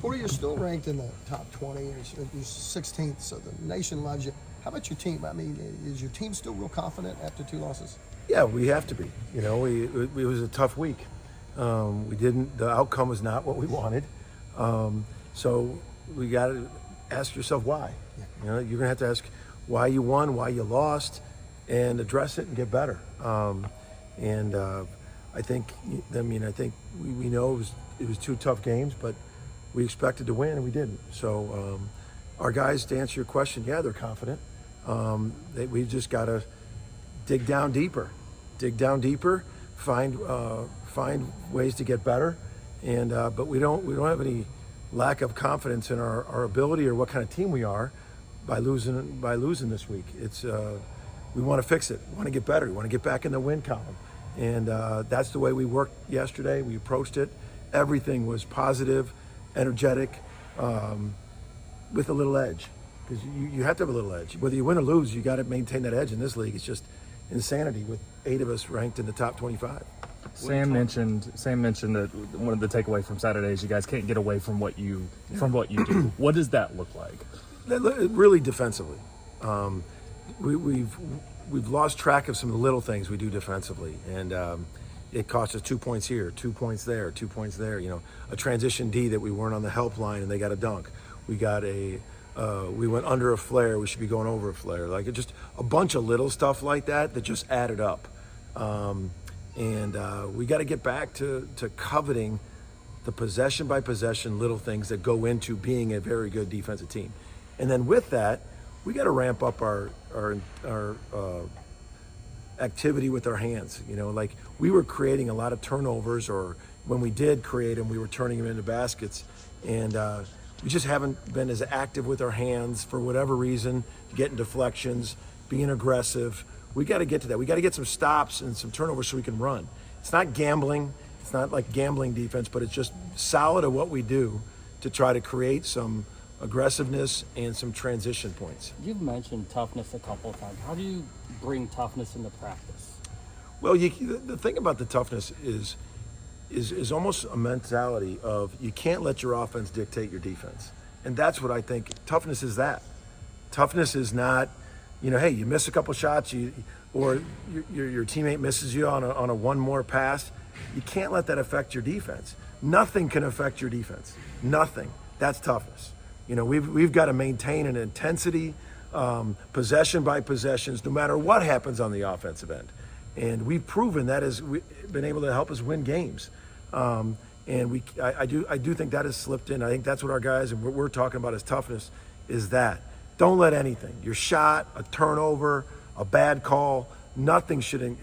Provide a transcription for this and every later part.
Porter, you're still ranked in the top 20. You're 16th, so the nation loves you. How about your team? I mean, is your team still real confident after 2 losses? Yeah, we have to be. You know, it was a tough week. The outcome was not what we wanted. So we got to ask yourself why. Yeah. You know, you're going to have to ask why you won, why you lost, and address it and get better. I think we know it was 2 tough games, but we expected to win and we didn't. So our guys, to answer your question, yeah, they're confident. We've just got to dig down deeper, find ways to get better, but we don't have any lack of confidence in our ability or what kind of team we are by losing this week. It's we want to fix it, we want to get better, we want to get back in the win column, and that's the way we worked yesterday. We approached it. Everything was positive, energetic, with a little edge, because you have to have a little edge. Whether you win or lose, you got to maintain that edge in this league. It's just insanity with 8 of us ranked in the top 25. Sam mentioned that one of the takeaway from Saturday is you guys can't get away from what you do. What does that look like? Really defensively, we've lost track of some of the little things we do defensively, and it cost us 2 points here, 2 points there, 2 points there. You know, a transition D that we weren't on the help line and they got a dunk. We got we went under a flare. We should be going over a flare. Like, just a bunch of little stuff like that just added up. We got to get back to coveting the possession by possession little things that go into being a very good defensive team. And then with that, we got to ramp up our activity with our hands. You know, like, we were creating a lot of turnovers, or when we did create them, we were turning them into baskets. And we just haven't been as active with our hands for whatever reason, getting deflections, being aggressive. We got to get to that. We got to get some stops and some turnovers so we can run. It's not gambling. It's not like gambling defense, but it's just solid at what we do to try to create some aggressiveness and some transition points. You've mentioned toughness a couple of times. How do you bring toughness into practice? Well, the thing about the toughness is almost a mentality of you can't let your offense dictate your defense. And that's what I think toughness is. That toughness is not, you know, hey, you miss a couple shots, or your teammate misses you on a one more pass. You can't let that affect your defense. Nothing can affect your defense. Nothing. That's toughness. You know, we've got to maintain an intensity, possession by possessions, no matter what happens on the offensive end. And we've proven that has been able to help us win games. I do think that has slipped in. I think that's what our guys and what we're talking about as toughness is that. Don't let anything, your shot, a turnover, a bad call, nothing should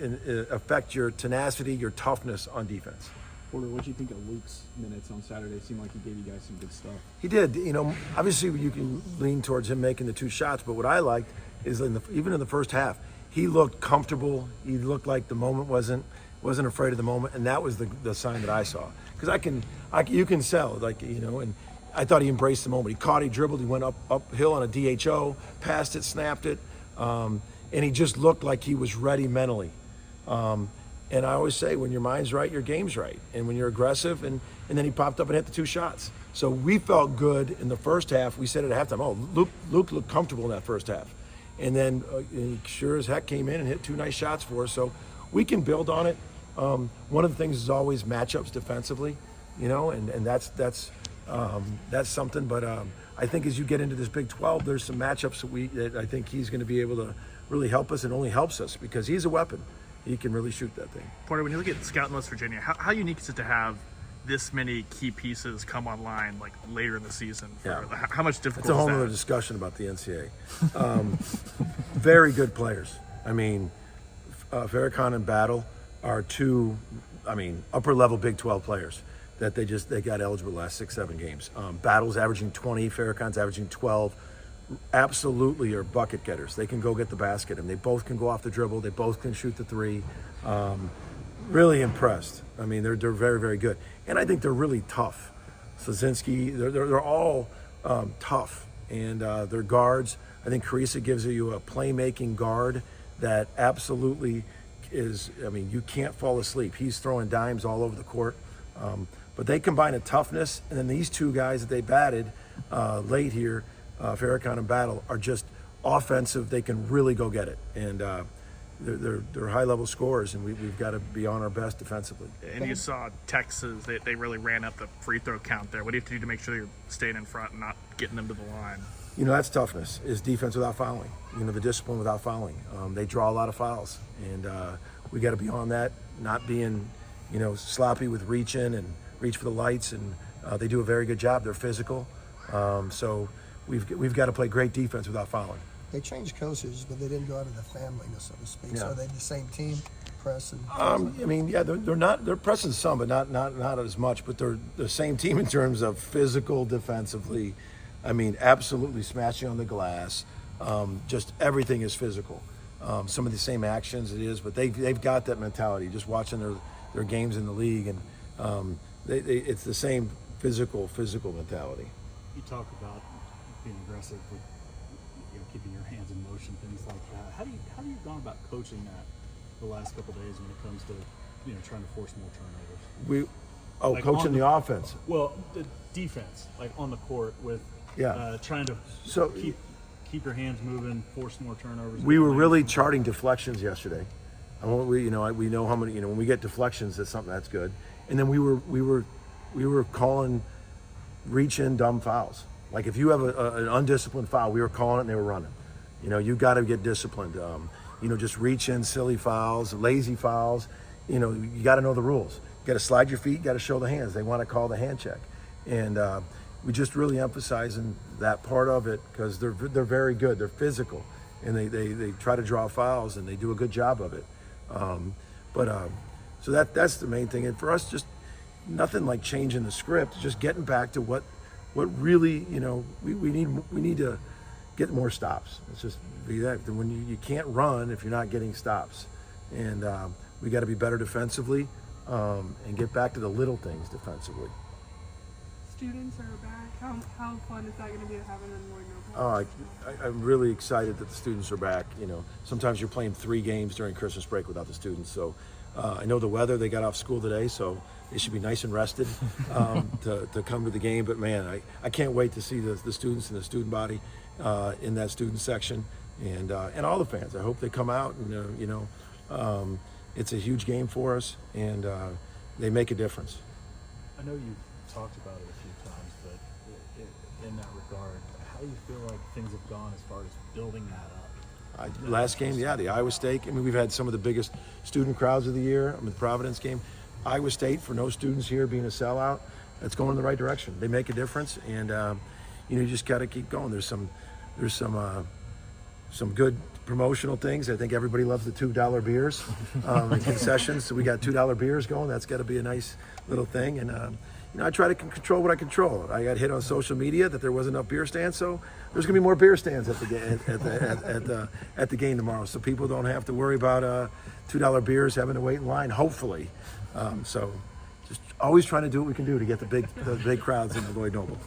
affect your tenacity, your toughness on defense. Porter, what do you think of Luke's minutes on Saturday? It seemed like he gave you guys some good stuff. He did. You know, obviously you can lean towards him making the 2 shots, but what I liked is even in the first half, he looked comfortable. He looked like the moment wasn't afraid of the moment, and that was the sign that I saw. Because you can sell, like, you know, and I thought he embraced the moment. He caught, he dribbled, he went uphill on a DHO, passed it, snapped it, and he just looked like he was ready mentally. And I always say, when your mind's right, your game's right. And when you're aggressive, and then he popped up and hit the 2 shots. So we felt good in the first half. We said at halftime, oh, Luke looked comfortable in that first half. And then he sure as heck came in and hit 2 nice shots for us. So we can build on it. One of the things is always matchups defensively, you know, and that's something. But I think as you get into this Big 12, there's some matchups that I think he's going to be able to really help us, and only helps us because he's a weapon. He can really shoot that thing. Porter, when you look at Scout in West Virginia, how unique is it to have this many key pieces come online like later in the season? How much difficult? It's a whole other discussion about the NCAA. Very good players. I mean, Farrakhan and Battle are 2, upper level Big 12 players that they got eligible the last 6-7 games. Battle's averaging 20, Farrakhan's averaging 12. Absolutely are bucket getters. They can go get the basket, and they both can go off the dribble. They both can shoot the 3. Really impressed. I mean, they're very, very good, and I think they're really tough. Slazinski, they're all tough, and they're guards. I think Carissa gives you a playmaking guard that absolutely is. I mean, you can't fall asleep. He's throwing dimes all over the court. But they combine a toughness, and then these two guys that they batted late here, Farrakhan and Battle, are just offensive. They can really go get it, and they're high-level scorers, and we've got to be on our best defensively. And you saw Texas; they really ran up the free throw count there. What do you have to do to make sure you're staying in front and not getting them to the line? You know, that's toughness, is defense without fouling. You know, the discipline without fouling. They draw a lot of fouls, and we got to be on that, not being, you know, sloppy with reaching and reach for the lights. And they do a very good job. They're physical, so we've got to play great defense without fouling. They changed coaches, but they didn't go out of the family, so to speak. Yeah. So are they the same team, press and? I mean, yeah, they're pressing some, but not as much. But they're the same team in terms of physical, defensively. I mean, absolutely smashing on the glass. Just everything is physical. Some of the same actions it is, but they've got that mentality. Just watching their games in the league, and it's the same physical mentality. You talk about being aggressive with keeping your hands in motion, things like that. How do you gone about coaching that the last couple of days when it comes to trying to force more turnovers? Coaching the offense. Well, the defense, like on the court with trying to keep your hands moving, force more turnovers. We were really charting deflections yesterday. We know how many. When we get deflections, that's something that's good. And then we were calling reach in dumb fouls. Like if you have an undisciplined foul, we were calling it and they were running. You got to get disciplined. Just reach in silly fouls, lazy fouls. You got to know the rules. You got to slide your feet. You got to show the hands. They want to call the hand check, and we just really emphasizing that part of it because they're very good. They're physical, and they try to draw fouls and they do a good job of it. So that's the main thing. And for us, just nothing like changing the script. Just getting back to what really we need to get more stops. It's just be that when you can't run if you're not getting stops, and we got to be better defensively and get back to the little things defensively. Students are back. How fun is that going to be to have them in Lloyd? I'm really excited that the students are back. Sometimes you're playing 3 games during Christmas break without the students. So I know the weather, they got off school today, so they should be nice and rested to come to the game. But man, I can't wait to see the students and the student body in that student section and all the fans. I hope they come out and, it's a huge game for us and they make a difference. I know you've talked about it a few times, but in that regard, how do you feel like things have gone as far as building that up? Last game, the Iowa State. I mean, we've had some of the biggest student crowds of the year. The Providence game. Iowa State, for no students here being a sellout, that's going in the right direction. They make a difference, and you just got to keep going. There's some good promotional things. I think everybody loves the $2 beers and concessions. So we got $2 beers going. That's got to be a nice little thing. And I try to control what I control. I got hit on social media that there wasn't enough beer stands, so there's going to be more beer stands at the game tomorrow, so people don't have to worry about $2 beers having to wait in line. Hopefully, so just always trying to do what we can do to get the big crowds in the Lloyd Noble.